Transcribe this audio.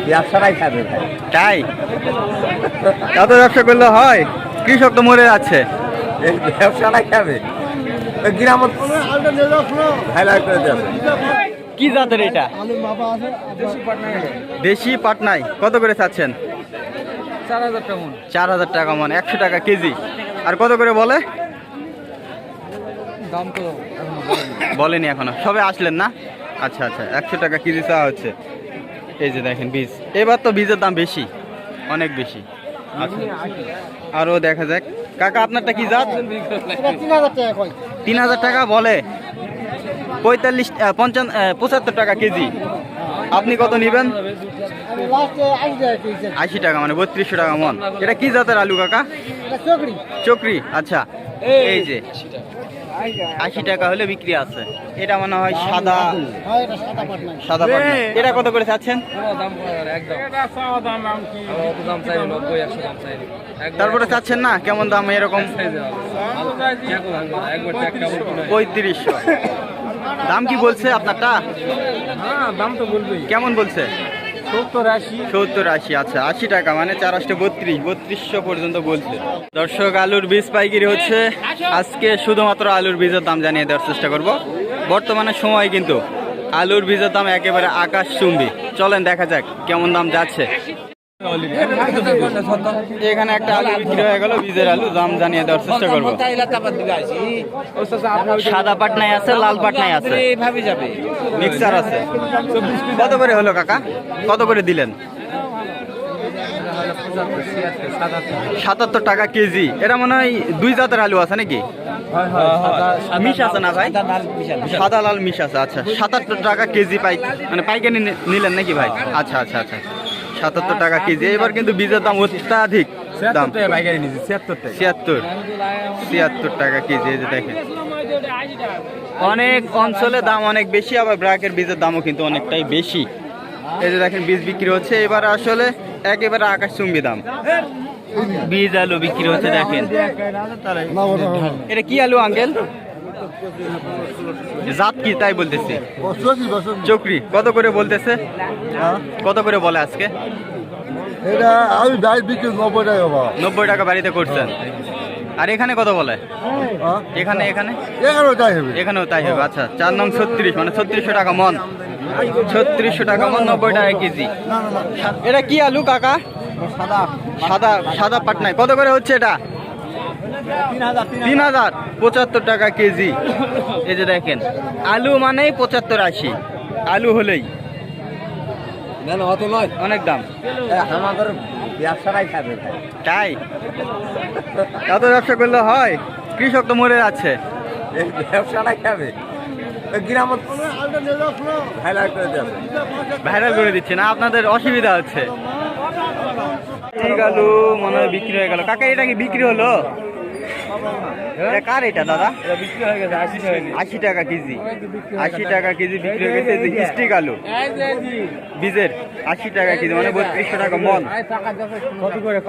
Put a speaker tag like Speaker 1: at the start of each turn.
Speaker 1: ব্যবসাটাই খাবে ভাই।
Speaker 2: তাই এত ব্যবসা করলে হয়? কৃষক তো মরে যাচ্ছে।
Speaker 1: এই ব্যবসাটাই খাবে। গ্রাম হাইলাইট করে দেবে।
Speaker 2: কি জাতের এটা? দেশি পাটনাই। কত করে চাচ্ছেন?
Speaker 3: 4000 টাকা মন।
Speaker 2: 4000 টাকা মন, 100 টাকা কেজি। আর কত করে বলে?
Speaker 3: দাম তো
Speaker 2: বলেনি এখনো, সবে আসলেন না? আচ্ছা আচ্ছা, 100 টাকা কেজি চাওয়া হচ্ছে। এই যে দেখেন বীজ, এবার তো বীজের দাম বেশি, অনেক বেশি। আচ্ছা, আরও দেখা যাক। কাকা আপনারটা কি জাত? 3000 টাকা বলে। 75 টাকা কেজি। আপনি কত নেবেন? 80 টাকা, মানে 3200 টাকা মন। এটা কি জাতের আলু কাকা? চক্রি। আচ্ছা, এই যে 80 টাকা হলে বিক্রি আছে। এটা মনে হয় সাদা সাদা পাটনা। এটা কত করে চাচ্ছেন?
Speaker 3: দাম একদম চাই 90 100 দাম চাই।
Speaker 2: তারপরে চাচ্ছেন না কেমন দাম এরকম? 3500 দাম কি বলছে আপনারটা?
Speaker 3: হ্যাঁ দাম তো বলবেই।
Speaker 2: কেমন বলছে? 70-80। আচ্ছা, 80 টাকা, মানে 4 8 3200 পর্যন্ত বলছে। দর্শক, আলুর বীজ পাইকারি হচ্ছে। আজকে শুধুমাত্র আলুর বীজের দাম জানিয়ে দেওয়ার চেষ্টা করব। বর্তমানে সময় কিন্তু আলুর বীজের দাম একেবারে আকাশচুম্বী। চলেন দেখা যাক কেমন দাম যাচ্ছে। এখানে একটা আলু বিক্রি হয়ে গেল, বীজের আলু। দাম জানিয়ে দেওয়ার চেষ্টা করব। সাদা পাটনাই আছে, লাল পাটনাই আছে, মিক্সার আছে। কত করে হলো কাকা? কত করে দিলেন? 77 টাকা কেজি। এটা মনে হয় 2 জাতের আলু আছে নাকি? মিশ আছে না ভাই? সাদা লাল মিশ আছে। আচ্ছা, 77 টাকা কেজি মানে পাইকারি নিলেন নাকি ভাই? আচ্ছা আচ্ছা আচ্ছা, 77 টাকা কেজি। এবার কিন্তু বীজের দাম অত্যাধিক দাম। 76 টাকা কেজি। এই যে দেখেন, অনেক অঞ্চলে দাম অনেক বেশি, আবার ব্র্যাকের বীজের দামও কিন্তু অনেকটাই বেশি। এই যে দেখেন বীজ বিক্রি হচ্ছে। এবার আসলে একেবারে আকাশচুম্বী দাম বীজ আলু বিক্রি হচ্ছে। দেখেন, এটা কি আলু আঙ্কেল? জাত কি তাই বলতেছি? চক্রি। কত করে বলতেছে? কত করে বলে আজকে?
Speaker 1: এটা আমি বাইরে বিক্রি 90 টাকা পাবো।
Speaker 2: 90 টাকা বাড়িতে করছেন। আর এখানে কত বলে? এখানে
Speaker 1: এখানেও তাই হবে।
Speaker 2: এখানেও তাই হবে। আচ্ছা, 4 নং 36, মানে 3600 টাকা মন। 3600 টাকা মন, 90 টাকা কেজি। এটা কি আলু কাকা? সাদা পাটনাই। কত করে হচ্ছে এটা? 3000। 75 টাকা কেজি। এই যে দেখেন, আলু মানেই 75-80 আলু হলেই অনেক দাম।
Speaker 1: আমাদের ব্যবসাটাই খাবে ভাই।
Speaker 2: তাই এত ব্যবসা করলে হয়? কৃষক তো মরে যাচ্ছে।
Speaker 1: এই ব্যবসাটাই খাবে। গ্রাম হাইলাইট করে দেবে।
Speaker 2: ভাইরাল করে দিচ্ছে না, আপনাদের অসুবিধা হচ্ছে। ঠিক আলু মনে হয় বিক্রি হয়ে গেল। কাকা এটা কি বিক্রি হলো? এটা কার এটা দাদা?
Speaker 3: বিক্রি হয়ে গেছে
Speaker 2: 80 টাকা কেজি। 80 টাকা কেজি বিক্রি হয়ে গেছে। স্টিক আলু বীজের 80 টাকা কেজি, মানে 3200 টাকা মন।
Speaker 3: কত করে